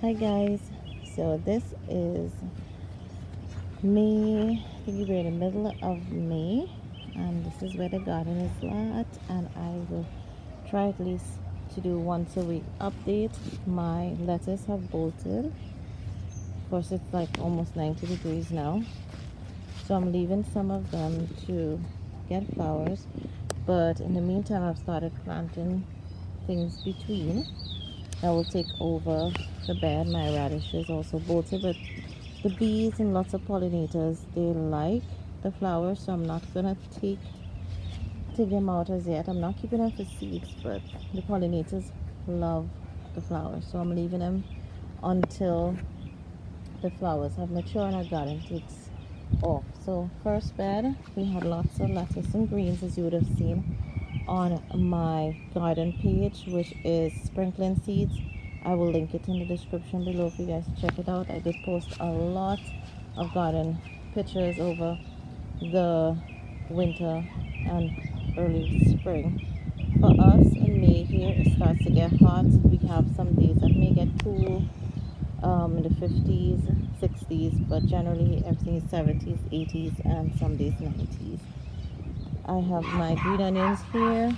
Hi guys, so this is May. I think we're in the middle of May, and this is where the garden is at. And I will try at least to do once a week update. My lettuce have bolted. Of course, it's like almost 90 degrees now, so I'm leaving some of them to get flowers. But in the meantime, I've started planting things between that will take over the bed. My radishes also bolted, but the bees and lots of pollinators, they like the flowers, so I'm not gonna take them out as yet. I'm not keeping them for seeds, but the pollinators love the flowers, so I'm leaving them until the flowers have matured and our garden takes off. So first bed, we had lots of lettuce and greens, as you would have seen on my garden page, which is sprinkling seeds. I will link it in the description below for you guys to check it out. I did post a lot of garden pictures over the winter and early spring. For us in May here, it starts to get hot. We have some days that may get cool, in the 50s, 60s, but generally everything is 70s, 80s, and some days 90s. I have my green onions here,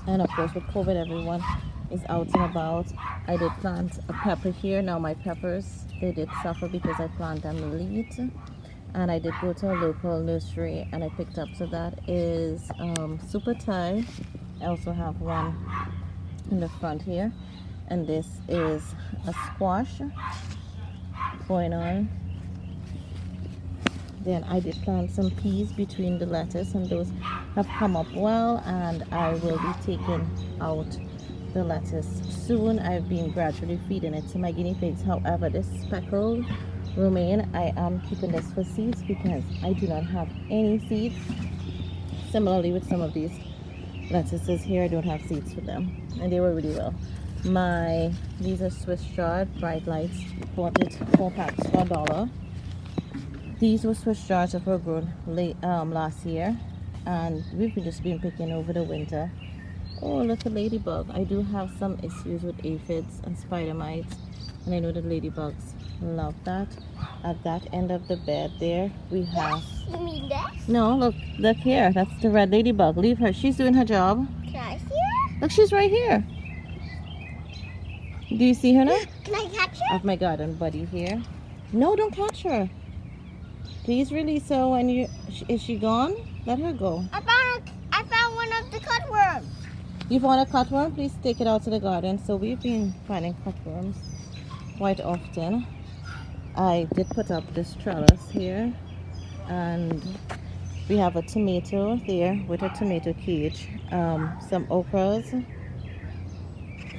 and of course with COVID everyone is out and about. I did plant a pepper here. Now my peppers, they did suffer because I planted them late, and I did go to a local nursery and I picked up. So that is super Thai. I also have one in the front here, and this is a squash going on. Then I did plant some peas between the lettuce, and those have come up well, and I will be taking out the lettuce soon. I've been gradually feeding it to my guinea pigs. However, this speckled romaine, I am keeping this for seeds because I do not have any seeds. Similarly with some of these lettuces here, I don't have seeds for them, and they were really well. These are Swiss chard bright lights, bought it 4 packs for $1. These were Swiss chards that were grown late last year, and we've just been picking over the winter. Oh, look at ladybug. I do have some issues with aphids and spider mites, and I know that ladybugs love that. At that end of the bed there, we have... You mean this? No, look here. That's the red ladybug. Leave her. She's doing her job. Can I see her? Look, she's right here. Do you see her now? Can I catch her? I have my garden buddy here. No, don't catch her. Please release her when you... Is she gone? Let her go. I found one of the cutworms. You found a cutworm? Please take it out to the garden. So we've been finding cutworms quite often. I did put up this trellis here, and we have a tomato there with a tomato cage. Some okras.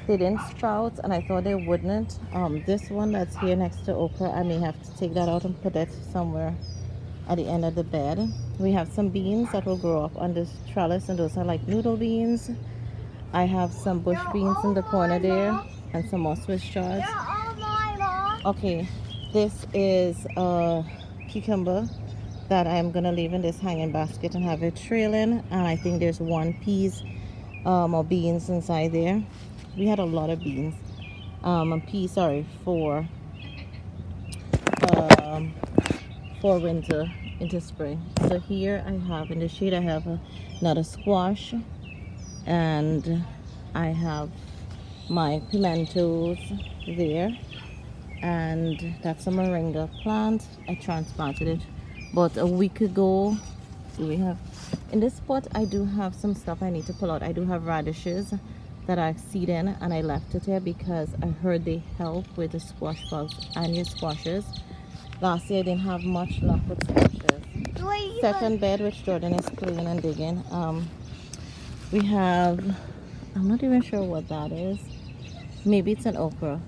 They didn't sprout, and I thought they wouldn't. This one that's here next to okra, I may have to take that out and put it somewhere at the end of the bed. We have some beans that will grow up on this trellis, and those are like noodle beans. I have some bush beans in the corner there, and some more Swiss chards. They're all mine, Mom. Okay, this is a cucumber that I'm gonna leave in this hanging basket and have it trailing, and I think there's 1 peas or beans inside there. We had a lot of beans and peas, sorry, for winter into spring. So here I have in the shade, I have another squash, and I have my pimentos there, and that's a moringa plant. I transplanted it but a week ago. So we have in this pot, I do have some stuff I need to pull out. I do have radishes that I seed in, and I left it here because I heard they help with the squash bugs and your squashes. Last year I didn't have much luck with squashes. Second bed, which Jordan is playing and digging. We have, I'm not even sure what that is. Maybe it's an okra.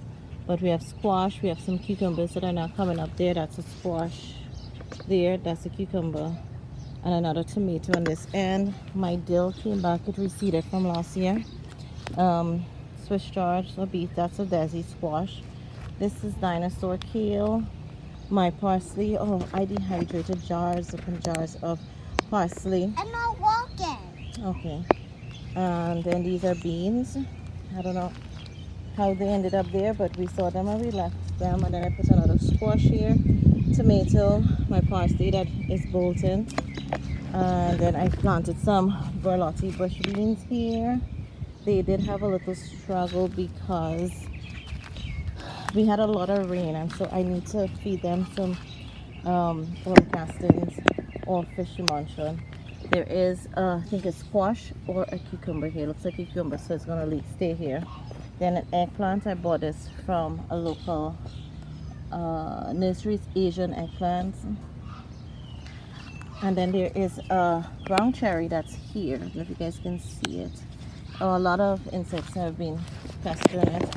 But we have squash, we have some cucumbers that are now coming up there. That's a squash there, that's a cucumber, and another tomato on this end. My dill came back, it receded from last year. Swiss chard or beef, that's a desi squash. This is dinosaur kale. My parsley, oh, I dehydrated jars upon jars of parsley. I'm not walking. Okay, and then these are beans. I don't know how they ended up there, but we saw them and we left them. And then I put another squash here, tomato, my parsley that is bolting, and then I planted some Berlotti bush beans here. They did have a little struggle because we had a lot of rain, and so I need to feed them some worm castings or fish emulsion. There is I think a squash or a cucumber here. Looks like a cucumber, so it's gonna stay here. Then an eggplant, I bought this from a local nursery's Asian eggplants. And then there is a brown cherry that's here. I don't know if you guys can see it. Oh, a lot of insects have been pestering it.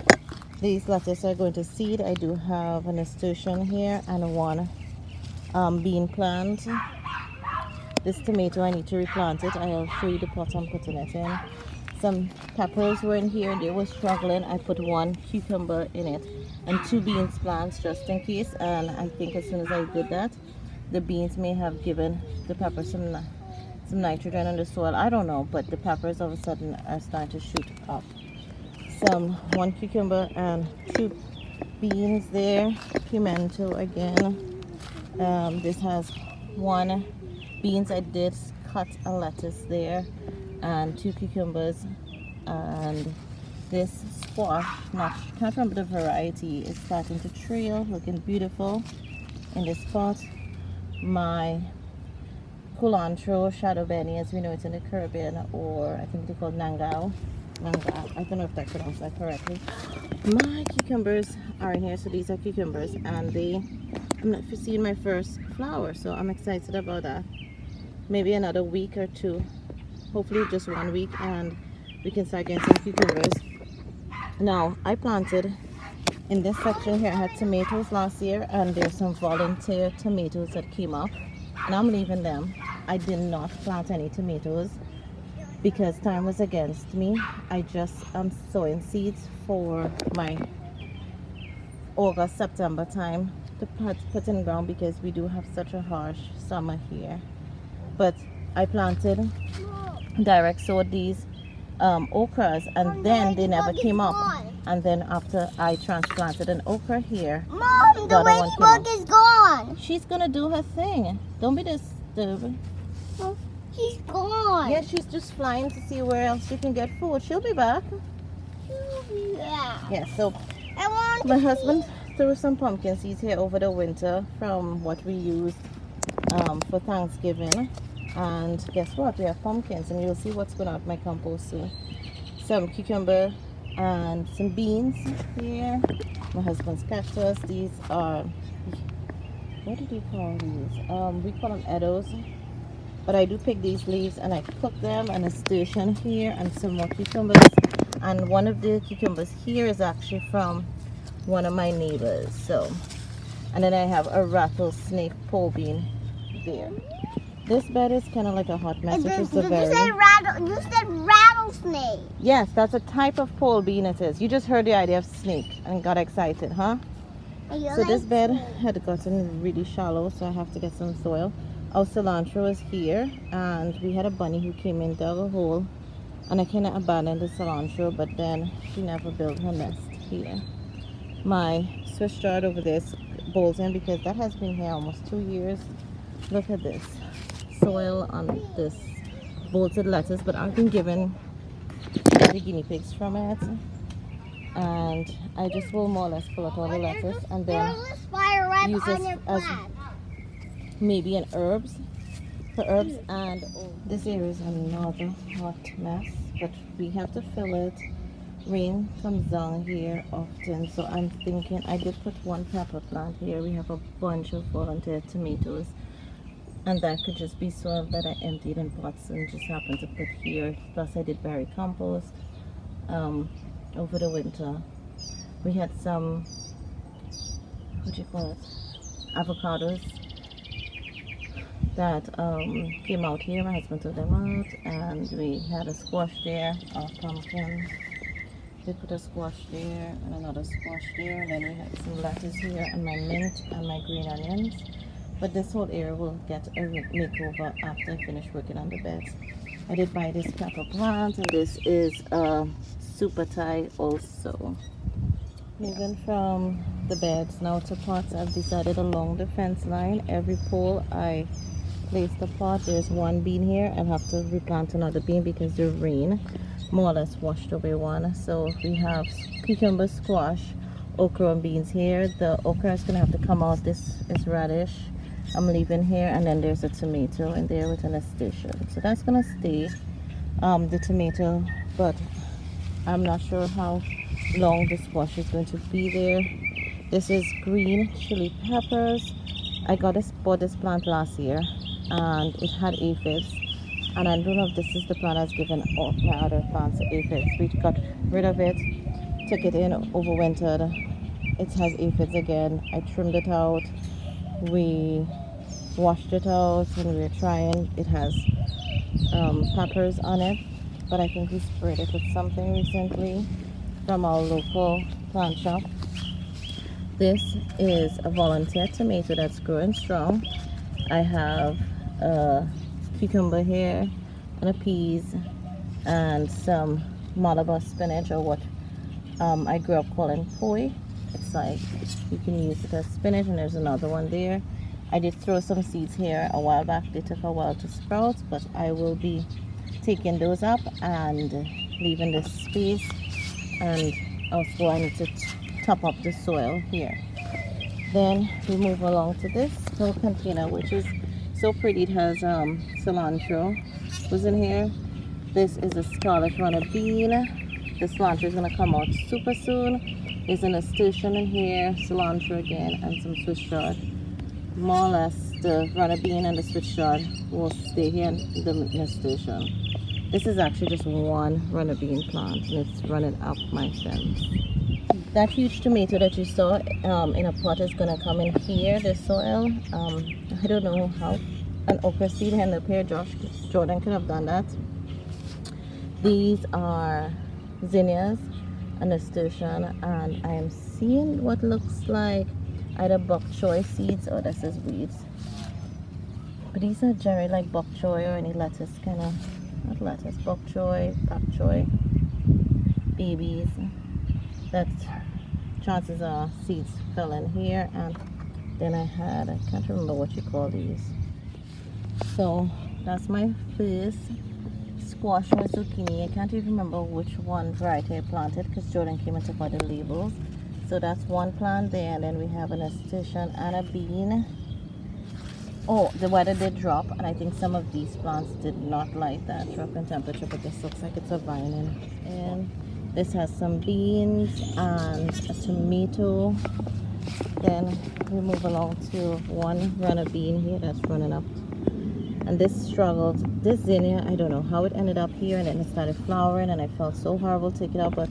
These lettuce are going to seed. I do have an nasturtium here and one bean plant. This tomato, I need to replant it. I'll show you the pot I'm putting it in. Some peppers were in here and they were struggling. I put one cucumber in it and 2 beans plants just in case. And I think as soon as I did that, the beans may have given the peppers some nitrogen in the soil. I don't know, but the peppers all of a sudden are starting to shoot up. One cucumber and 2 beans there. Pimento again. This has 1 beans. I did cut a lettuce there and 2 cucumbers, and this squash, can't remember the variety, is starting to trail, looking beautiful in this pot. My culantro, shadow benny, as we know it in the Caribbean, or I think they call nangao. I don't know if I pronounced that correctly. My cucumbers are in here, so these are cucumbers, and I'm seeing my first flower, so I'm excited about that. Maybe another week or 2, hopefully just 1 week, and we can start getting some cucumbers. Now I planted in this section here. I had tomatoes last year, and there's some volunteer tomatoes that came up, and I'm leaving them. I did not plant any tomatoes because time was against me. I just am sowing seeds for my August, September time to put in ground because we do have such a harsh summer here. But I planted, direct sowed these okras, and then they never came up. And then after I transplanted an okra here, Mom, the ladybug is gone. She's gonna do her thing. Don't be disturbed. Oh, she's gone. Yeah, she's just flying to see where else she can get food. She'll be back. Yeah. Yeah, so I want my husband threw some pumpkin seeds here over the winter from what we used for Thanksgiving. And guess what? We have pumpkins, and you'll see what's going on with my compost soon. Some cucumber and some beans here. My husband's cactus. These are, what do we call these? We call them eddos. But I do pick these leaves and I cook them, and a nasturtium here and some more cucumbers. And one of the cucumbers here is actually from one of my neighbors. So, and then I have a rattlesnake pole bean there. This bed is kind of like a hot mess, which is the very... You said rattlesnake. Yes, that's a type of pole bean it is. You just heard the idea of snake and got excited, huh? So this bed had gotten really shallow, so I have to get some soil. Our cilantro is here, and we had a bunny who came in, dug a hole, and I kind of abandoned the cilantro, but then she never built her nest here. My Swiss chard over there is bolting because that has been here almost 2 years. Look at this soil on this bolted lettuce, but I've been given the guinea pigs from it, and I just will more or less pull out all the lettuce and then use this as maybe an herbs for herbs. And this area is another hot mess, but we have to fill it. Rain comes down here often, so I'm thinking I did put one pepper plant here. We have a bunch of volunteer tomatoes, and that could just be soil that I emptied in pots and just happened to put here. Plus I did berry compost over the winter. We had some, what do you call it, avocados that came out here. My husband took them out, and we had a squash there, a pumpkin. We put a squash there and another squash there, and then we had some lettuce here and my mint and my green onions. But this whole area will get a makeover after I finish working on the beds. I did buy this pepper plant, and this is super Thai also. Moving from the beds now to pots, I've decided along the fence line, every pole I place the pot. There's one bean here. I'll have to replant another bean because the rain more or less washed away one. So we have cucumber, squash, okra and beans here. The okra is going to have to come out. This is radish I'm leaving here, and then there's a tomato in there with an nasturtium. So that's going to stay, the tomato, but I'm not sure how long the squash is going to be there. This is green chili peppers. I bought this plant last year and it had aphids, and I don't know if this is the plant that's given all my other plants aphids. We got rid of it, took it in, overwintered. It has aphids again. I trimmed it out, we washed it out, and we're trying. It has peppers on it, but I think we sprayed it with something recently from our local plant shop. This is a volunteer tomato that's growing strong. I have a cucumber here and a peas and some Malabar spinach, or what I grew up calling poi. It's like you can use it as spinach, and there's another one there. I did throw some seeds here a while back. They took a while to sprout, but I will be taking those up and leaving this space. And also I need to top up the soil here. Then we move along to this little container, which is so pretty. It has cilantro was in here. This is a scarlet runner bean. The cilantro is going to come out super soon. There's a nasturtium in here, cilantro again, and some Swiss chard. More or less the runner bean and the Swiss chard will stay here, and the nasturtium. This is actually just one runner bean plant, and it's running up my fence. That huge tomato that you saw in a pot is going to come in here, the soil. I don't know how an okra seed ended up here. Jordan could have done that. These are zinnias, a nasturtium, and I am seeing what looks like either bok choy seeds or this is weeds. But these are generally like bok choy or any lettuce kind of, not lettuce, bok choy, pak choy, babies. That chances are seeds fell in here, and then I can't remember what you call these. So that's my first squash and zucchini. I can't even remember which one variety I planted because Jordan came and took out the labels. So that's one plant there, and then we have a nasturtium and a bean. Oh, the weather did drop, and I think some of these plants did not like that drop in temperature, but this looks like it's a vine. And this has some beans and a tomato. Then we move along to one runner bean here that's running up. And this struggled. This zinnia, I don't know how it ended up here, and then it started flowering, and I felt so horrible to take it out, but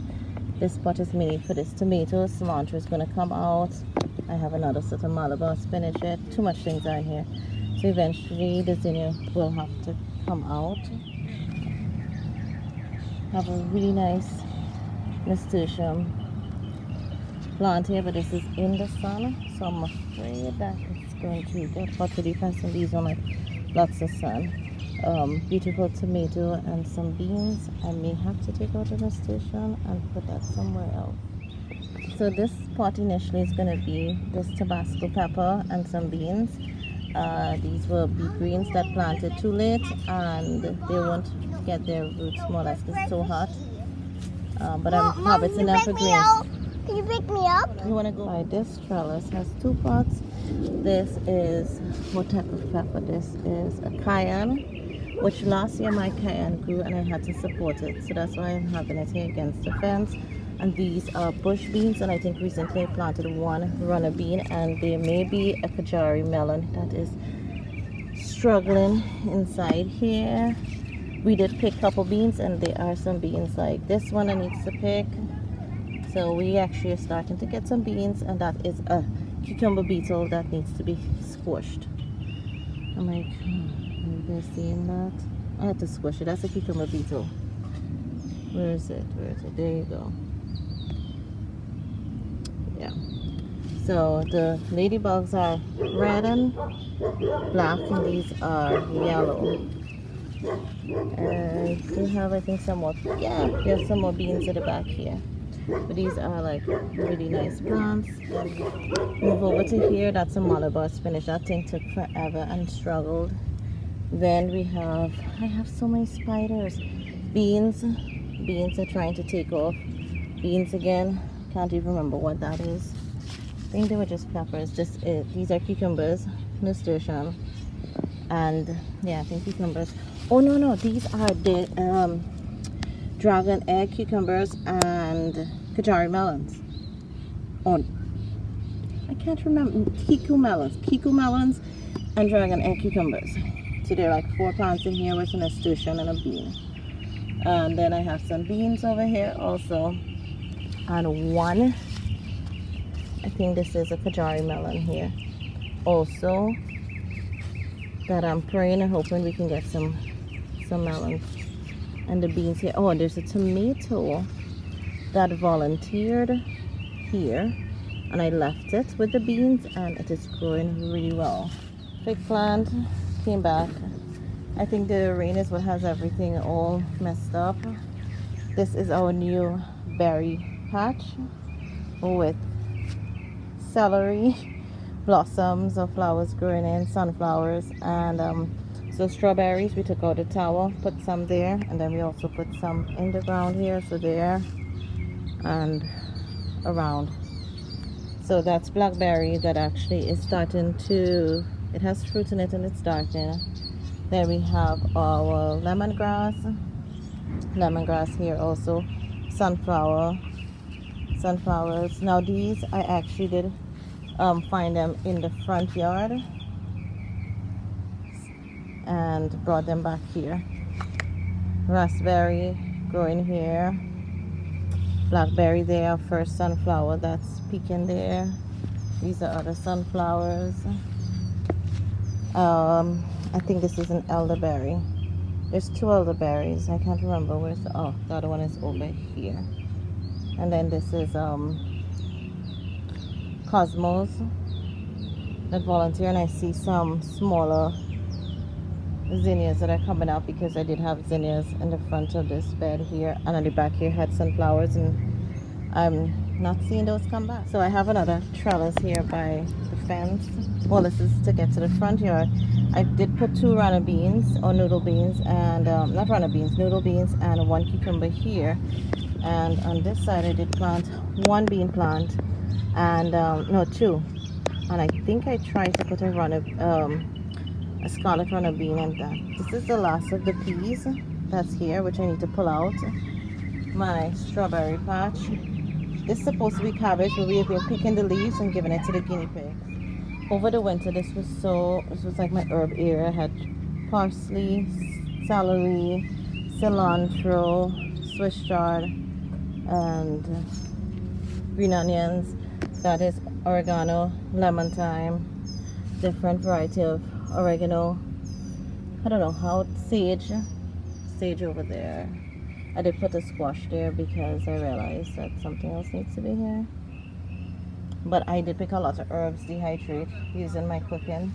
this pot is made for this tomato. Cilantro is going to come out. I have another set of Malabar spinach here. Too much things are here. So eventually the zinnia will have to come out. Have a really nice nasturtium plant here, but this is in the sun, so I'm afraid that it's going to get hot really fast, and these are like lots of sun. Beautiful tomato and some beans. I may have to take out the nasturtium and put that somewhere else. So this pot initially is going to be this Tabasco pepper and some beans. These will be greens that planted too late, and they won't get their roots more or less because it's so hot. But I'm harvesting them for greens. Can you pick me up? You want to go by this trellis? Has two pots. This is what type of pepper? This is a cayenne, which last year my cayenne grew and I had to support it, so that's why I'm having it here against the fence. And these are bush beans, and I think recently I planted one runner bean, and there may be a Kajari melon that is struggling inside here. We did pick a couple beans, and there are some beans like this one I need to pick. So we actually are starting to get some beans, and that is a cucumber beetle that needs to be squished. I'm like, maybe they're seeing that. I had to squish it. That's a cucumber beetle. Where is it? Where is it? There you go. Yeah. So the ladybugs are red and black, and these are yellow. And we have, I think, some more. Yeah, we have some more beans at the back here. But these are like really nice plants. And move over to here. That's a Malabar spinach. That thing took forever and struggled. Then we have, I have so many spiders. Beans. Beans are trying to take off. Beans again. Can't even remember what that is. I think they were just peppers. Just it. These are cucumbers. Nasturtium. And yeah, I think cucumbers. Oh no, these are the dragon egg cucumbers and Kajari melons. Oh, I can't remember. Kiku melons and dragon egg cucumbers. So there are like 4 plants in here with a nasturtium and a bean. And then I have some beans over here also. And one, I think this is a Kajari melon here. Also, that I'm praying and hoping we can get some melons. And the beans here. Oh, there's a tomato that volunteered here. And I left it with the beans and it is growing really well. Fig plant came back. I think the rain is what has everything all messed up. This is our new berry patch with celery blossoms or flowers growing in, sunflowers, and so strawberries. We took out the tower, put some there, and then we also put some in the ground here, so there and around. So that's blackberry that actually is starting to, it has fruit in it and it's starting. Then we have our lemongrass here also, sunflowers. Now these I actually did find them in the front yard and brought them back here. Raspberry growing here, blackberry there, first sunflower that's peeking there. These are other sunflowers. I think this is an elderberry. There's 2 elderberries. I can't remember where's the, oh, the other one is over here. And then this is cosmos that volunteer, and I see some smaller zinnias that are coming up because I did have zinnias in the front of this bed here, and on the back here had sunflowers, and I'm not seeing those come back. So I have another trellis here by the fence. Well, this is to get to the front yard. I did put 2 runner beans or noodle beans, and not runner beans, noodle beans, and 1 cucumber here. And on this side I did plant 1 bean plant, and no, 2. And I think I tried to put a scarlet runner bean in that. This is the last of the peas that's here, which I need to pull out. My strawberry patch. This is supposed to be cabbage, but we have been picking the leaves and giving it to the guinea pigs. Over the winter, this was like my herb area. I had parsley, celery, cilantro, Swiss chard, and green onions. That is oregano, lemon thyme, different variety of oregano. I don't know how, sage over there. I did put a squash there because I realized that something else needs to be here. But I did pick a lot of herbs, dehydrate, using my cooking.